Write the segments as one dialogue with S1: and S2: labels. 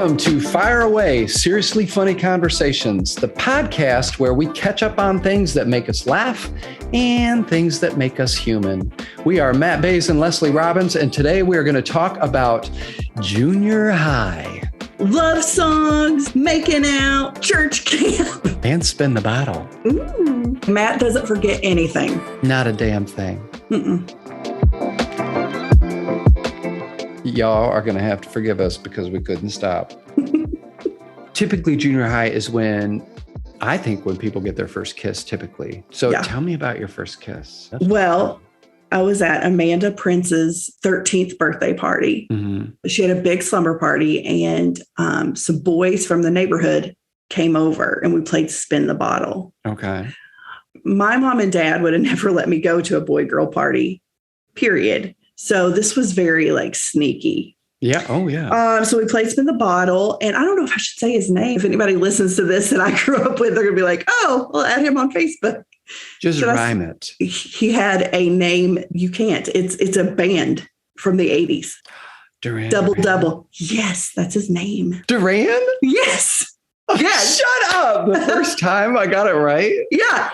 S1: Welcome to Fire Away, Seriously Funny Conversations, the podcast where we catch up on things that make us laugh and things that make us human. We are Matt Bays and Leslie Robbins, and today we are going to talk about junior high.
S2: Love songs, making out, church camp.
S1: And spin the bottle.
S2: Ooh. Matt doesn't forget anything.
S1: Not a damn thing.
S2: Mm-mm.
S1: Y'all are going to have to forgive us because we couldn't stop. Typically, junior high is when people get their first kiss, typically. So Tell me about your first kiss.
S2: Well, I was at Amanda Prince's 13th birthday party. Mm-hmm. She had a big slumber party, and some boys from the neighborhood came over, and we played spin the bottle.
S1: Okay.
S2: My mom and dad would have never let me go to a boy-girl party, period. So this was very sneaky.
S1: Yeah. Oh, yeah.
S2: So we played spin the bottle, and I don't know if I should say his name. If anybody listens to this that I grew up with, they're going to be like, oh, I'll add him on Facebook.
S1: Just rhyme it.
S2: He had a name. You can't. It's a band from the 80s.
S1: Duran.
S2: Double. Yes, that's his name.
S1: Duran?
S2: Yes. Yes.
S1: Shut up. The first time I got it right?
S2: Yeah.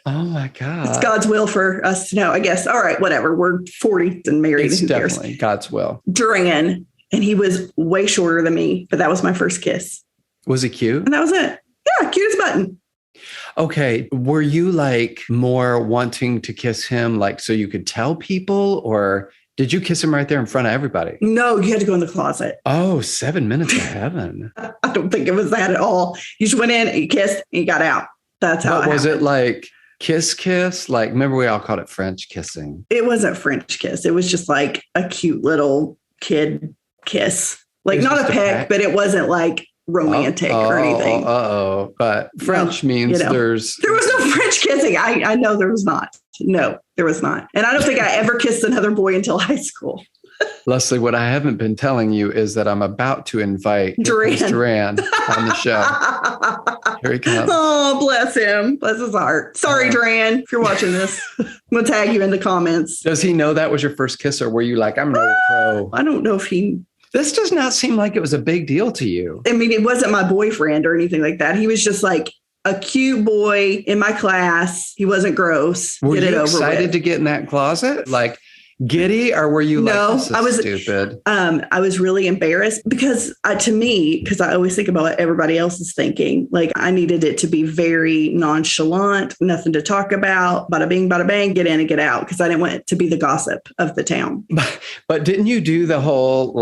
S1: Oh my God.
S2: It's God's will for us to know, I guess. All right, whatever. We're 40 and married.
S1: It's definitely God's will.
S2: Duran. And he was way shorter than me, but that was my first kiss.
S1: Was he cute?
S2: And that was it. Yeah, cute as a button.
S1: Okay. Were you more wanting to kiss him so you could tell people, or did you kiss him right there in front of everybody? No,
S2: you had to go in the closet.
S1: Oh, 7 minutes of heaven.
S2: I don't think it was that at all. You just went in and you kissed and you got out. That's how
S1: it was. It kiss? Remember we all called it French kissing.
S2: It wasn't French kiss. It was just a cute little kid kiss. Not a peck, but it wasn't romantic or anything.
S1: But French means there was
S2: no French kissing. I know there was not. No, there was not. And I don't think I ever kissed another boy until high school.
S1: Leslie, what I haven't been telling you is that I'm about to invite Duran on the show. Here he comes.
S2: Oh, bless him. Bless his heart. Sorry, Duran, if you're watching this. I'm going to tag you in the comments.
S1: Does he know that was your first kiss, or were you I'm no pro?
S2: I don't know if he...
S1: This does not seem like it was a big deal to you.
S2: I mean, it wasn't my boyfriend or anything like that. He was just a cute boy in my class. He wasn't gross.
S1: Were you excited to get in that closet? Giddy, or were you this is stupid?
S2: I was really embarrassed because to me, I always think about what everybody else is thinking. I needed it to be very nonchalant, nothing to talk about, bada bing, bada bang, get in and get out, because I didn't want it to be the gossip of the town.
S1: But didn't you do the whole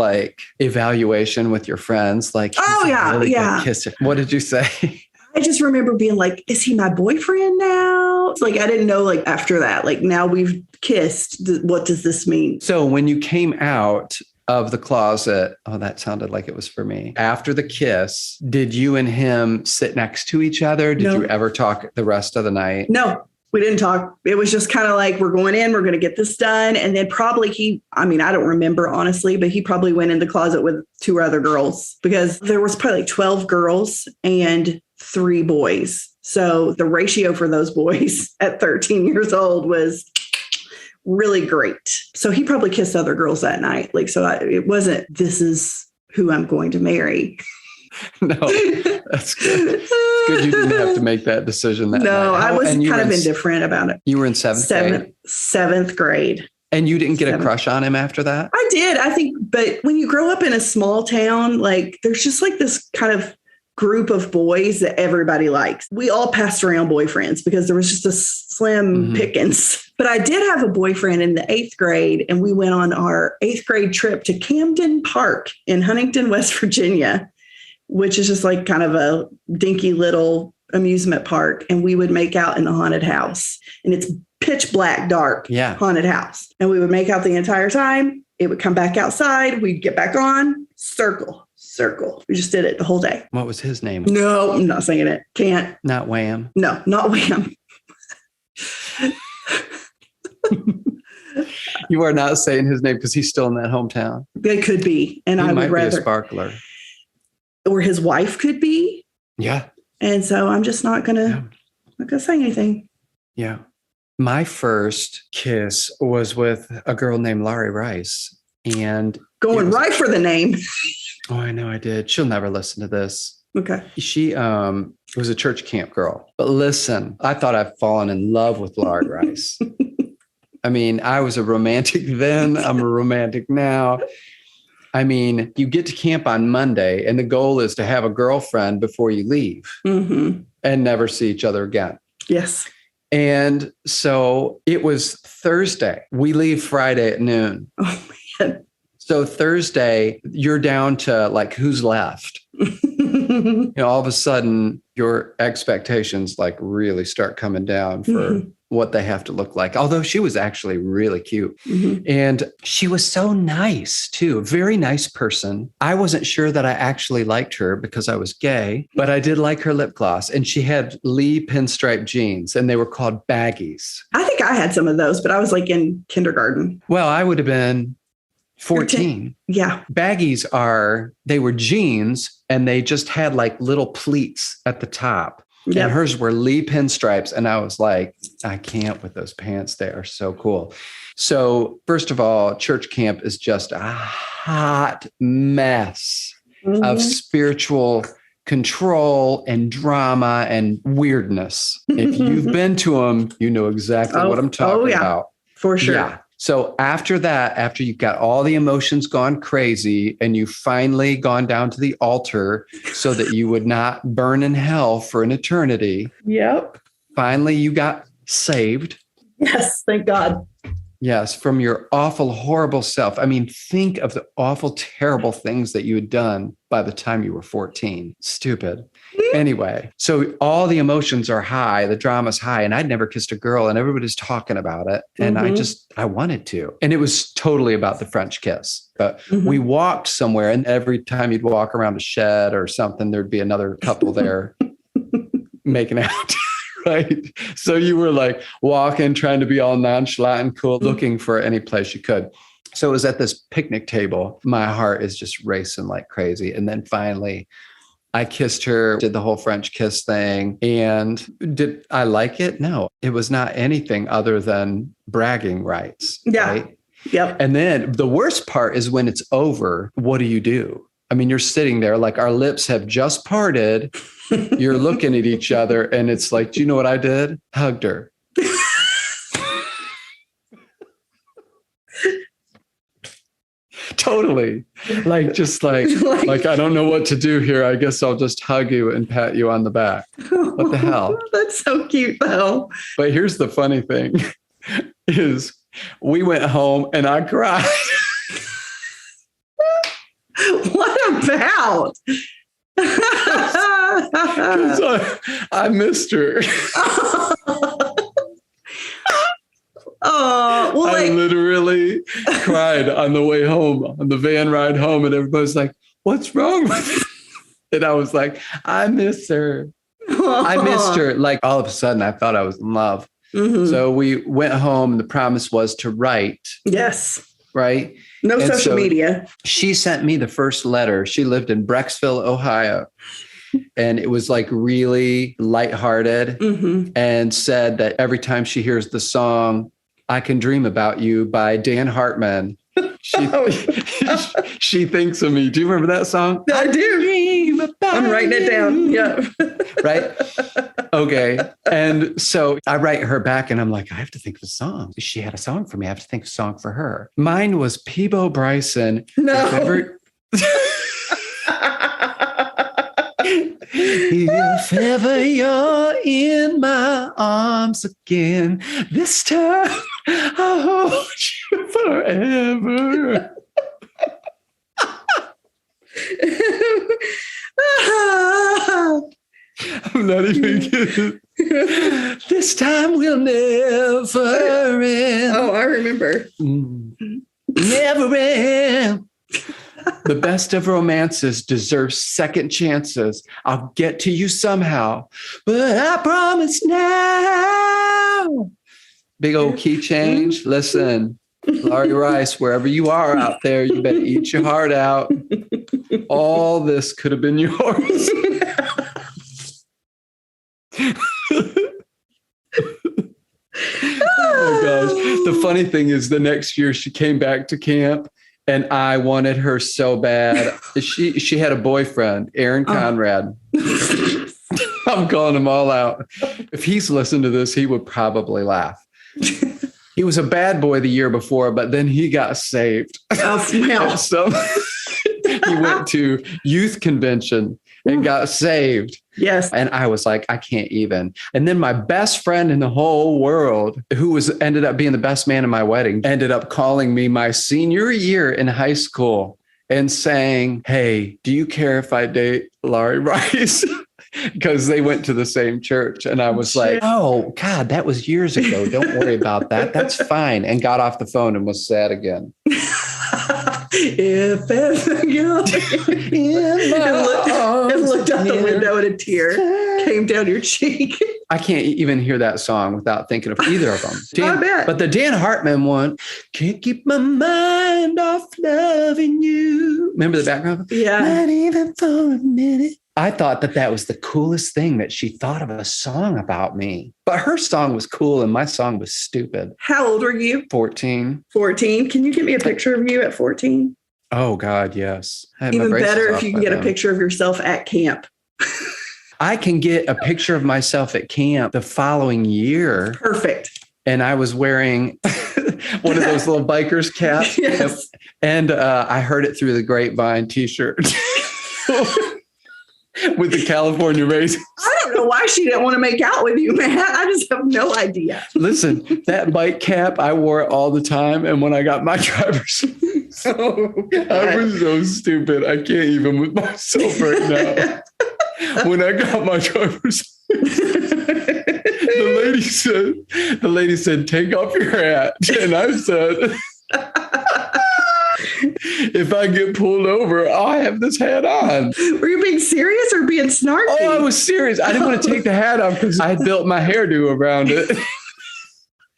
S1: evaluation with your friends?
S2: Oh yeah, really yeah.
S1: What did you say?
S2: I just remember being is he my boyfriend now? I didn't know after that, now we've kissed. What does this mean?
S1: So when you came out of the closet, that sounded like it was for me. After the kiss, did you and him sit next to each other? Did you ever talk the rest of the night?
S2: No, we didn't talk. It was just kind of we're going in, we're going to get this done. And then probably I don't remember honestly, but he probably went in the closet with 2 other girls, because there was probably 12 girls and 3 boys. So the ratio for those boys at 13 years old was really great. So he probably kissed other girls that night. It wasn't, this is who I'm going to marry.
S1: No, that's good. It's good you didn't have to make that decision that night.
S2: No, I was kind of indifferent about it.
S1: You were in seventh grade?
S2: 7th grade.
S1: And you didn't get a crush on him after that?
S2: I did, I think. But when you grow up in a small town, there's just this kind of group of boys that everybody likes. We all passed around boyfriends because there was just a slim pickings. But I did have a boyfriend in the 8th grade, and we went on our 8th grade trip to Camden Park in Huntington, West Virginia, which is just kind of a dinky little amusement park. And we would make out in the haunted house, and it's pitch black, dark, haunted house. And we would make out the entire time. It would come back outside. We'd get back on, circle. We just did it the whole day.
S1: What was his name?
S2: No, I'm not saying it. Can't.
S1: Not Wham?
S2: No, not Wham.
S1: You are not saying his name because he's still in that hometown.
S2: It could be. And I would rather.
S1: Be a sparkler.
S2: Or his wife could be.
S1: Yeah.
S2: And so I'm just not going to say anything.
S1: Yeah. My first kiss was with a girl named Laurie Rice. And
S2: going right for the name.
S1: Oh, I know I did. She'll never listen to this.
S2: Okay.
S1: She was a church camp girl. But listen, I thought I'd fallen in love with Laurie Rice. I mean, I was a romantic then. I'm a romantic now. I mean, you get to camp on Monday and the goal is to have a girlfriend before you leave and never see each other again.
S2: Yes.
S1: And so it was Thursday. We leave Friday at noon.
S2: Oh, man.
S1: So Thursday, you're down to like, who's left? All of a sudden, your expectations like really start coming down for what they have to look like. Although she was actually really cute. And she was so nice too, a very nice person. I wasn't sure that I actually liked her because I was gay, but I did like her lip gloss. And she had Lee pinstripe jeans and they were called baggies.
S2: I think I had some of those, but I was like in kindergarten.
S1: Well, I would have been 14.
S2: Yeah.
S1: Baggies they were jeans and they just had like little pleats at the top. Yep. And hers were Lee pinstripes. And I was like, I can't with those pants. They are so cool. So first of all, church camp is just a hot mess of spiritual control and drama and weirdness. If you've been to them, you know exactly what I'm talking about.
S2: For sure.
S1: Yeah. So after that, after you've got all the emotions gone crazy and you've finally gone down to the altar so that you would not burn in hell for an eternity.
S2: Yep.
S1: Finally, you got saved.
S2: Yes. Thank God.
S1: Yes. From your awful, horrible self. I mean, think of the awful, terrible things that you had done by the time you were 14. Stupid. Anyway, so all the emotions are high, the drama's high, and I'd never kissed a girl and everybody's talking about it. And I wanted to. And it was totally about the French kiss. But we walked somewhere and every time you'd walk around a shed or something, there'd be another couple there making out. Right. So you were like walking, trying to be all nonchalant and cool, looking for any place you could. So it was at this picnic table. My heart is just racing like crazy. And then finally, I kissed her, did the whole French kiss thing. And did I like it? No, it was not anything other than bragging rights.
S2: Yeah.
S1: Right?
S2: Yep.
S1: And then the worst part is when it's over, what do? I mean, you're sitting there like our lips have just parted. You're looking at each other and it's like, do you know what I did? Hugged her. Totally. Like, just like, I don't know what to do here. I guess I'll just hug you and pat you on the back. What the hell?
S2: That's so cute though.
S1: But here's the funny thing is we went home and I cried.
S2: What about?
S1: I missed her.
S2: Oh, well,
S1: I literally cried on the way home, on the van ride home, and everybody's like, what's wrong with you? And I was like, I miss her. I missed her. Like all of a sudden, I thought I was in love. So we went home. And the promise was to write.
S2: Yes.
S1: Right.
S2: No social media.
S1: She sent me the first letter. She lived in Brecksville, Ohio. And it was like really lighthearted and said that every time she hears the song, I Can Dream About You by Dan Hartman, she thinks of me. Do you remember that song?
S2: I do. I'm writing it down. Yeah.
S1: Right. Okay. And so I write her back and I'm like, I have to think of a song. She had a song for me. I have to think of a song for her. Mine was Peabo Bryson.
S2: No.
S1: If ever you're in my arms again, this time I'll hold you forever. I'm not even kidding. This time will never end.
S2: Oh, I remember.
S1: Never end. The best of romances deserves second chances. I'll get to you somehow, but I promise now. Big old key change. Listen, Laurie Rice, wherever you are out there, you better eat your heart out. All this could have been yours. Oh my gosh. The funny thing is the next year she came back to camp And I wanted her so bad. She had a boyfriend, Aaron Conrad. I'm calling him all out. If he's listened to this, he would probably laugh. He was a bad boy the year before, but then he got saved.
S2: Oh, well.
S1: So he went to youth convention and got saved.
S2: Yes.
S1: And I was like, I can't even. And then my best friend in the whole world, who ended up being the best man in my wedding, ended up calling me my senior year in high school and saying, hey, do you care if I date Laurie Rice? Because they went to the same church. And I was like, oh, God, that was years ago. Don't worry about that. That's fine. And got off the phone and was sad again.
S2: If ever you're and looked out the window and a tear came down your cheek.
S1: I can't even hear that song without thinking of either of them.
S2: I bet.
S1: But the Dan Hartman one, can't keep my mind off loving you. Remember the background?
S2: Yeah.
S1: Not even for a minute. I thought that was the coolest thing that she thought of a song about me. But her song was cool and my song was stupid.
S2: How old were you?
S1: 14.
S2: 14. Can you get me a picture of you at 14?
S1: Oh, God, yes.
S2: Even better if you can get a picture of yourself at camp.
S1: I can get a picture of myself at camp the following year.
S2: Perfect.
S1: And I was wearing one of those little biker's caps.
S2: Yes.
S1: And I heard it through the grapevine t-shirt. With the California raisins.
S2: I don't know why she didn't want to make out with you, man. I just have no idea.
S1: Listen, that bike cap, I wore it all the time. And when I got my driver's license, I was so stupid. I can't even with myself right now. When I got my driver's license, the lady said, take off your hat. And I said, if I get pulled over, I'll have this hat on.
S2: Were you being serious or being snarky?
S1: Oh, I was serious. I didn't want to take the hat off because I had built my hairdo around it.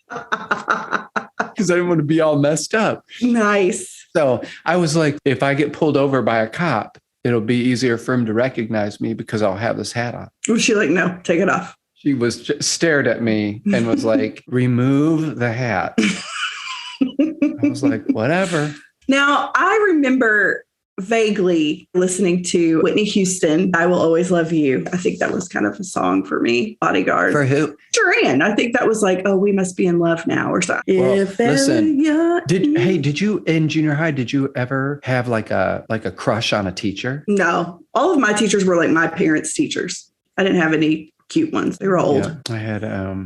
S1: Because I didn't want to be all messed up.
S2: Nice.
S1: So I was like, if I get pulled over by a cop, it'll be easier for him to recognize me because I'll have this hat on.
S2: Was she like, no, take it off?
S1: She was stared at me and was like, remove the hat. I was like, whatever.
S2: Now, I remember vaguely listening to Whitney Houston, I Will Always Love You. I think that was kind of a song for me, Bodyguard.
S1: For who?
S2: Duran. I think that was like, oh, we must be in love now or something.
S1: Well,
S2: if
S1: listen, did you in junior high, did you ever have like a crush on a teacher?
S2: No, all of my teachers were like my parents' teachers. I didn't have any cute ones. They were old.
S1: Yeah, I had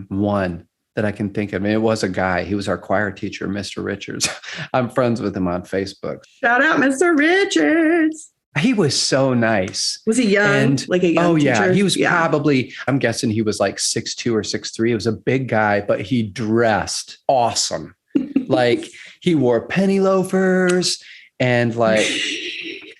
S1: one that I can think of. I mean, it was a guy. He was our choir teacher, Mr. Richards. I'm friends with him on Facebook.
S2: Shout out, Mr. Richards.
S1: He was so nice.
S2: Was he young? Like a young teacher?
S1: Yeah. He was probably, I'm guessing he was like 6'2" or 6'3". He was a big guy, but he dressed awesome. Like he wore penny loafers and like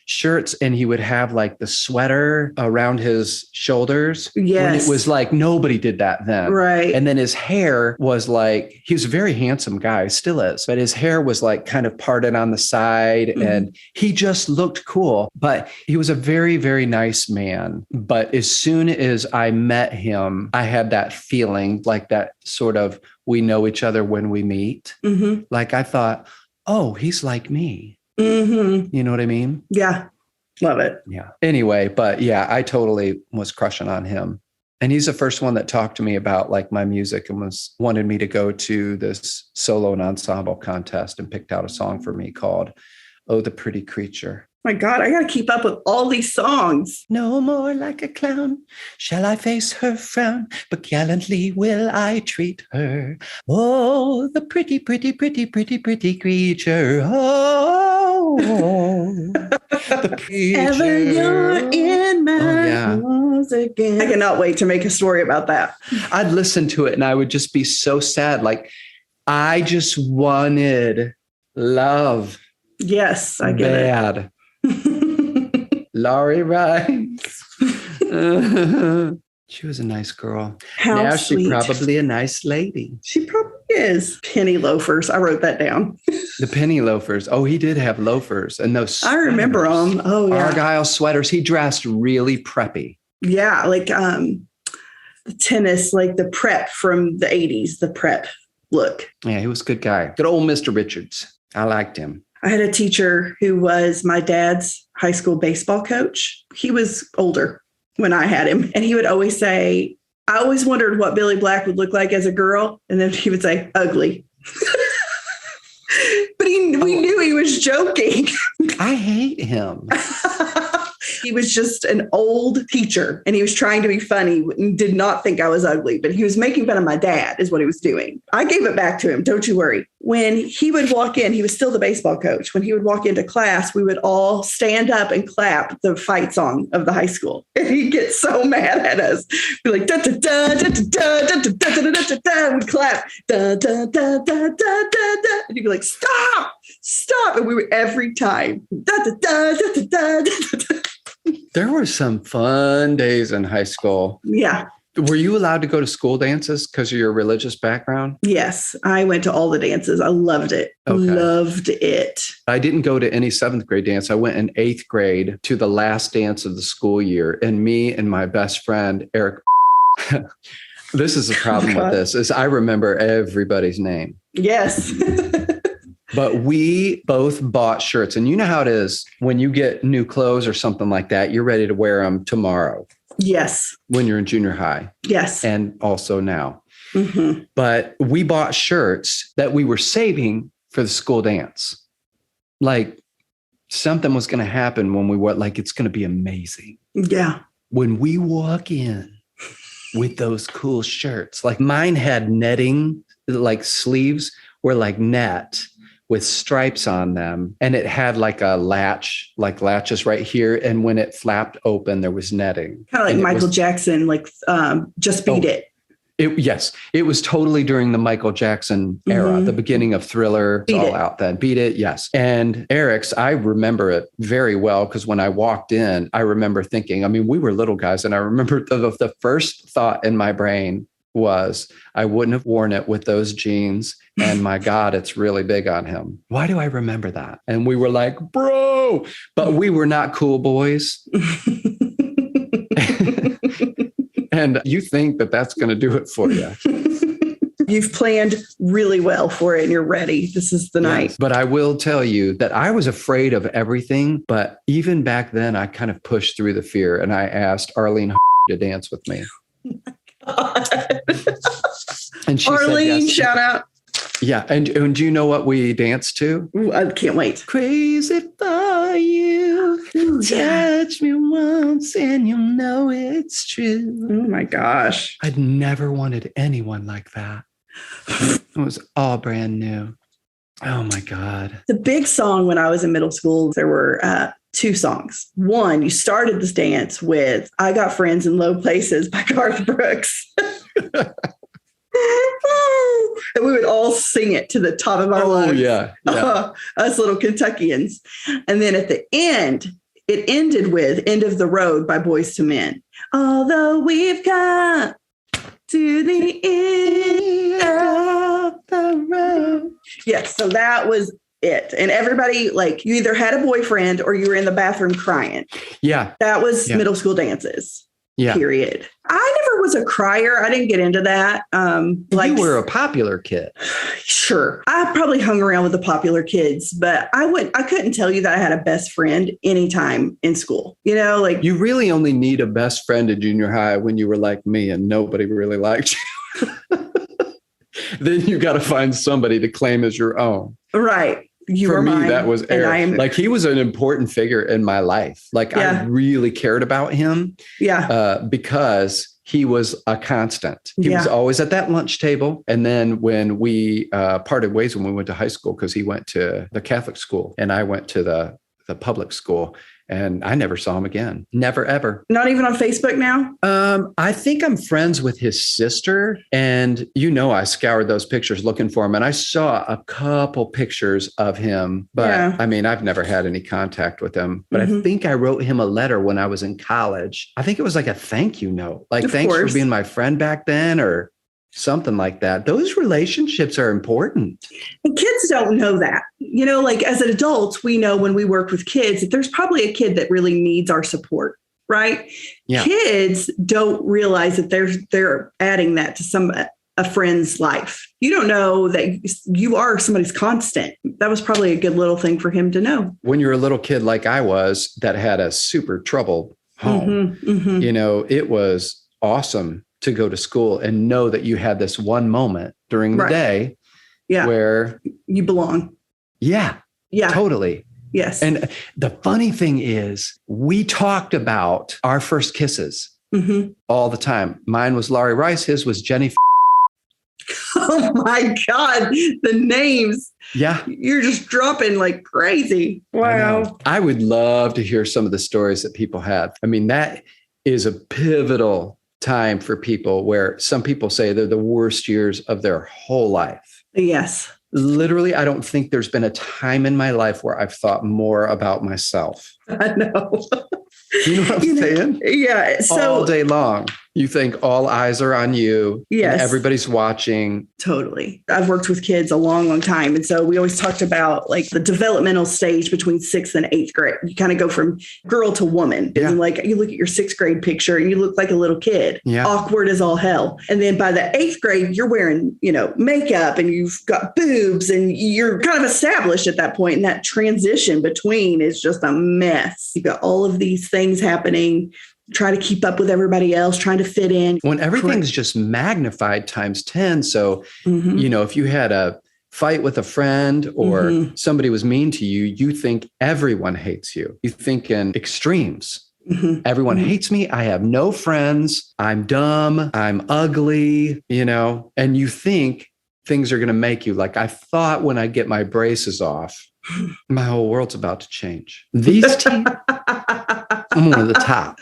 S1: shirts, and he would have like the sweater around his shoulders.
S2: Yes.
S1: When it was like nobody did that then.
S2: Right.
S1: And then his hair was like, he was a very handsome guy, still is, but his hair was like kind of parted on the side and he just looked cool. But he was a very, very nice man. But as soon as I met him, I had that feeling like that sort of, we know each other when we meet. Like I thought, oh, he's like me. You know what I mean?
S2: Yeah. Love it.
S1: Yeah. Anyway, but yeah, I totally was crushing on him. And he's the first one that talked to me about like my music and wanted me to go to this solo and ensemble contest and picked out a song for me called Oh, the Pretty Creature.
S2: My God, I got to keep up with all these songs.
S1: No more like a clown shall I face her frown, but gallantly will I treat her. Oh, the pretty, pretty, pretty, pretty, pretty creature. Oh, the creature.
S2: Ever you're in my arms again. I cannot wait to make a story about that.
S1: I'd listen to it and I would just be so sad. Like I just wanted love.
S2: Yes, I get
S1: it. Laurie Rice. She was a nice girl.
S2: How sweet.
S1: She's probably a nice lady.
S2: She probably is. Penny loafers. I wrote that down.
S1: The penny loafers. Oh, he did have loafers and those sweaters.
S2: I remember them. Oh, yeah.
S1: Argyle sweaters. He dressed really preppy.
S2: Yeah, like the tennis, like the prep from the 80s, the prep look.
S1: Yeah, he was a good guy. Good old Mr. Richards. I liked him.
S2: I had a teacher who was my dad's high school baseball coach. He was older when I had him. And he would always say, I always wondered what Billy Black would look like as a girl. And then he would say, ugly. But we knew he was joking.
S1: I hate him.
S2: He was just an old teacher and he was trying to be funny and did not think I was ugly, but he was making fun of my dad is what he was doing. I gave it back to him. Don't you worry. When he would walk in, he was still the baseball coach. When he would walk into class, we would all stand up and clap the fight song of the high school. And he'd get so mad at us. Be like, da, da, da, da, da, da, da, da, da, da, da, da, we'd clap. Da, da, da, da, da, da, da. And he'd be like, stop. And we were every time. Da, da, da, da, da, da, da, da.
S1: There were some fun days in high school.
S2: Yeah.
S1: Were you allowed to go to school dances because of your religious background?
S2: Yes. I went to all the dances. I loved it.
S1: Okay.
S2: Loved it.
S1: I didn't go to any 7th grade dance. I went in 8th grade to the last dance of the school year. And me and my best friend, Eric, this is the problem with this, is I remember everybody's name.
S2: Yes.
S1: But we both bought shirts. And you know how it is when you get new clothes or something like that, you're ready to wear them tomorrow.
S2: Yes.
S1: When you're in junior high.
S2: Yes.
S1: And also now.
S2: Mm-hmm.
S1: But we bought shirts that we were saving for the school dance. Like something was going to happen when we were like, it's going to be amazing.
S2: Yeah.
S1: When we walk in with those cool shirts, like mine had netting, like sleeves were like net with stripes on them. And it had like a latch, like latches right here. And when it flapped open, there was netting.
S2: Kind of like Michael Jackson, like Just Beat It.
S1: Yes, it was totally during the Michael Jackson era, the beginning of Thriller, all out then. Beat It, yes. And Eric's, I remember it very well because when I walked in, I remember thinking, I mean, we were little guys. And I remember the first thought in my brain was, I wouldn't have worn it with those jeans. And my God, it's really big on him. Why do I remember that? And we were like, bro, but we were not cool boys. And you think that that's going to do it for you.
S2: You've planned really well for it and you're ready. This is the night.
S1: But I will tell you that I was afraid of everything. But even back then, I kind of pushed through the fear and I asked Arlene to dance with me. And she
S2: Arlene,
S1: said yes.
S2: shout out.
S1: Yeah. And do you know what we danced to?
S2: Ooh, I can't wait.
S1: Crazy for you.
S2: Ooh,
S1: Touch me once and you'll know it's true.
S2: Oh my gosh.
S1: I'd never wanted anyone like that. It was all brand new. Oh my God.
S2: The big song when I was in middle school, there were 2 songs. One, you started this dance with I Got Friends in Low Places by Garth Brooks. And we would all sing it to the top of our lungs.
S1: Oh, yeah.
S2: Us little Kentuckians. And then at the end, it ended with End of the Road by Boyz II Men. Although we've come to the end of the road. Yes, so that was it. And everybody, like, you either had a boyfriend or you were in the bathroom crying.
S1: Yeah.
S2: That was middle school dances.
S1: Yeah.
S2: Period. I never was a crier. I didn't get into that.
S1: You were a popular kid.
S2: Sure. I probably hung around with the popular kids, but I couldn't tell you that I had a best friend anytime in school. You know, like
S1: you really only need a best friend in junior high when you were like me and nobody really liked you. Then you got to find somebody to claim as your own.
S2: Right.
S1: For me, that was Eric. Like he was an important figure in my life. Like I really cared about him.
S2: Yeah.
S1: Because he was a constant. He was always at that lunch table. And then when we parted ways when we went to high school, because he went to the Catholic school and I went to the public school. And I never saw him again. Never, ever.
S2: Not even on Facebook now?
S1: I think I'm friends with his sister. And, I scoured those pictures looking for him. And I saw a couple pictures of him. But I mean, I've never had any contact with him. But I think I wrote him a letter when I was in college. I think it was like a thank you note. Like, thanks for being my friend back then or something like that. Those relationships are important.
S2: And kids don't know that. Like as adults, we know when we work with kids that there's probably a kid that really needs our support, right? Yeah. Kids don't realize that they're adding that to a friend's life. You don't know that you are somebody's constant. That was probably a good little thing for him to know.
S1: When you're a little kid like I was that had a super troubled home, it was awesome to go to school and know that you had this one moment during the day where
S2: you belong.
S1: Yeah, totally.
S2: Yes.
S1: And the funny thing is, we talked about our first kisses all the time. Mine was Laurie Rice. His was Jenny.
S2: Oh my God. The names.
S1: Yeah.
S2: You're just dropping like crazy. Wow.
S1: I would love to hear some of the stories that people have. I mean, that is a pivotal time for people where some people say they're the worst years of their whole life.
S2: Yes.
S1: Literally, I don't think there's been a time in my life where I've thought more about myself.
S2: I know.
S1: You know what I'm saying?
S2: Yeah. So
S1: all day long, you think all eyes are on you.
S2: Yes.
S1: And everybody's watching.
S2: Totally. I've worked with kids a long, long time. And so we always talked about like the developmental stage between 6th and 8th grade. You kind of go from girl to woman. Yeah. And like you look at your 6th grade picture and you look like a little kid. Yeah. Awkward as all hell. And then by the 8th grade, you're wearing, makeup and you've got boobs and you're kind of established at that point. And that transition between is just a mess. You've got all of these things happening. Try to keep up with everybody else, trying to fit in.
S1: When everything's just magnified times 10. So, if you had a fight with a friend or somebody was mean to you, you think everyone hates you. You think in extremes. Everyone hates me. I have no friends. I'm dumb. I'm ugly, and you think things are going to make you like, I thought when I get my braces off, my whole world's about to change. These teeth. I'm one of the top.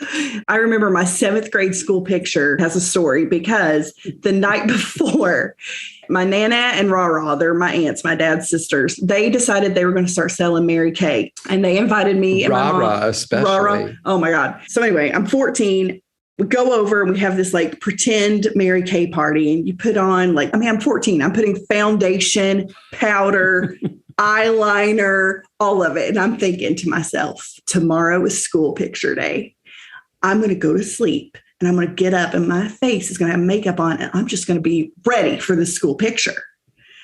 S2: I remember my 7th grade school picture has a story because the night before, my Nana and Rara, they're my aunts, my dad's sisters, they decided they were going to start selling Mary Kay. And they invited me and my mom.
S1: Especially.
S2: Rara. Oh my God. So anyway, I'm 14. We go over and we have this like pretend Mary Kay party. And you put on I'm 14. I'm putting foundation, powder, eyeliner, all of it. And I'm thinking to myself, tomorrow is school picture day. I'm going to go to sleep and I'm going to get up and my face is going to have makeup on and I'm just going to be ready for the school picture.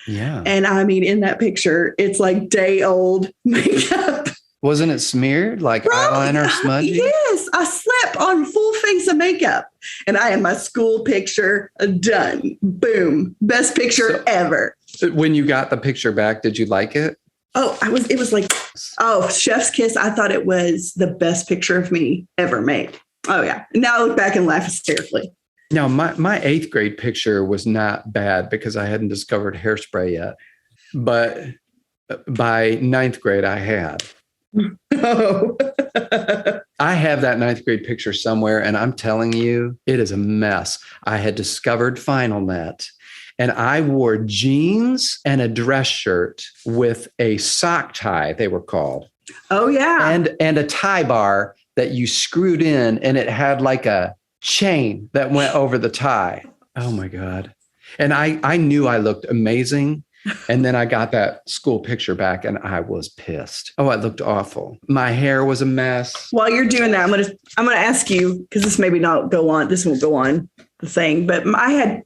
S1: Yeah.
S2: And I mean, in that picture, it's like day old makeup.
S1: Wasn't it smeared like eyeliner smudgy?
S2: Yes. I slept on full face of makeup and I had my school picture done. Boom. Best picture ever.
S1: When you got the picture back, did you like it?
S2: Oh, it was like, chef's kiss. I thought it was the best picture of me ever made. Oh yeah. Now I look back and laugh hysterically.
S1: Now my 8th grade picture was not bad because I hadn't discovered hairspray yet, but by 9th grade I had.
S2: Oh.
S1: I have that 9th grade picture somewhere and I'm telling you, it is a mess. I had discovered FinalNet. And I wore jeans and a dress shirt with a sock tie, they were called.
S2: Oh, yeah.
S1: And a tie bar that you screwed in and it had like a chain that went over the tie. Oh, my God. And I knew I looked amazing. And then I got that school picture back and I was pissed. Oh, I looked awful. My hair was a mess.
S2: While you're doing that, I'm gonna ask you, because this maybe not go on. This won't go on the thing, but I had...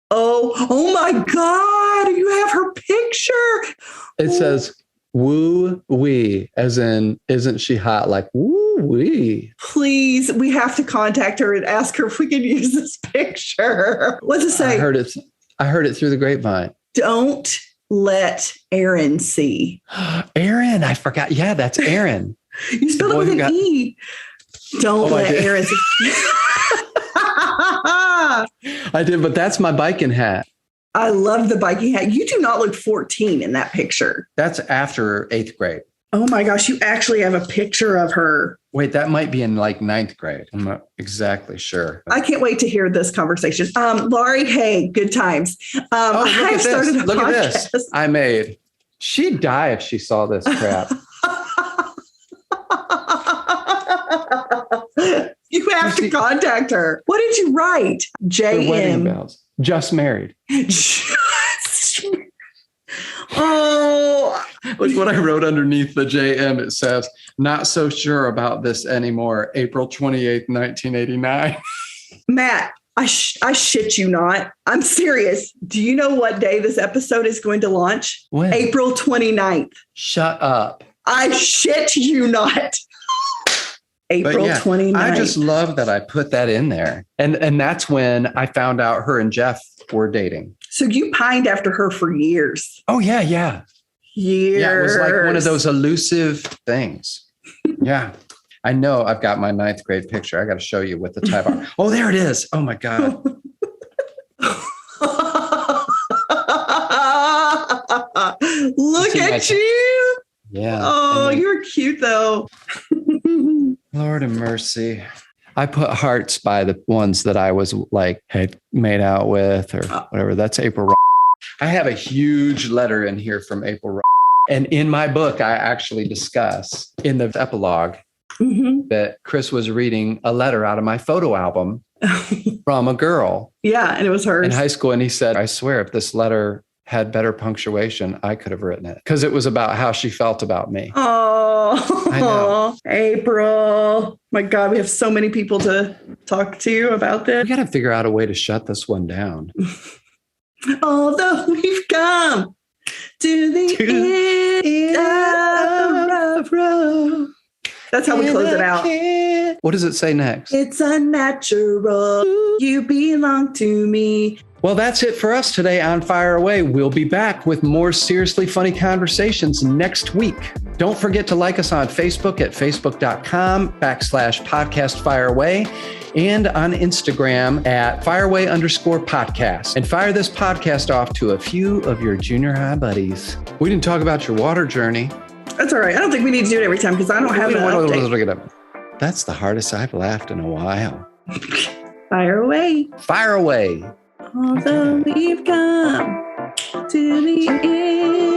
S2: Oh my God, you have her picture.
S1: It says woo wee, as in, isn't she hot? Like woo wee.
S2: Please, we have to contact her and ask her if we can use this picture. What's it say?
S1: I heard it through the grapevine.
S2: Don't let Aaron see.
S1: Aaron, I forgot. Yeah, that's Aaron.
S2: You spelled it with an E. Don't let Aaron see.
S1: I did, but that's my biking hat.
S2: I love the biking hat. You do not look 14 in that picture.
S1: That's after 8th grade.
S2: Oh my gosh, you actually have a picture of her.
S1: Wait, that might be in like 9th grade. I'm not exactly sure.
S2: I can't wait to hear this conversation. Laurie, hey, good times. I have started a podcast.
S1: Look at this I made. She'd die if she saw this crap.
S2: You have to contact her. What did you write?
S1: Wedding bells. Just married.
S2: Oh.
S1: Look what I wrote underneath the JM. It says, not so sure about this anymore. April 28th, 1989.
S2: Matt, I shit you not. I'm serious. Do you know what day this episode is going to launch?
S1: When?
S2: April 29th.
S1: Shut up.
S2: I shit you not. April 29th.
S1: I just love that I put that in there. And that's when I found out her and Jeff were dating.
S2: So you pined after her for years.
S1: Oh, yeah. Years. Yeah, it was like one of those elusive things. Yeah. I know I've got my 9th grade picture. I got to show you with the tie bar. Oh, there it is. Oh, my God.
S2: Look at you.
S1: Yeah.
S2: Oh, you're cute, though.
S1: Lord of mercy. I put hearts by the ones that I was like had made out with or whatever. That's April. I have a huge letter in here from April. And in my book, I actually discuss in the epilogue that Chris was reading a letter out of my photo album from a girl.
S2: Yeah, and it was hers.
S1: In high school. And he said, I swear, if this letter had better punctuation, I could have written it. Because it was about how she felt about me.
S2: Oh,
S1: I know.
S2: April. My God, we have so many people to talk to about this.
S1: We got to figure out a way to shut this one down.
S2: Although we've come to the end of the road. That's how we close it out.
S1: What does it say next?
S2: It's unnatural. You belong to me.
S1: Well, that's it for us today on Fire Away. We'll be back with more seriously funny conversations next week. Don't forget to like us on Facebook at facebook.com/podcast Fire Away and on Instagram at fireaway_podcast. And fire this podcast off to a few of your junior high buddies. We didn't talk about your water journey.
S2: That's all right. I don't think we need to do it every time because I don't have an update.
S1: That's the hardest I've laughed in a while.
S2: Fire away.
S1: Fire away.
S2: Although we've come to the end.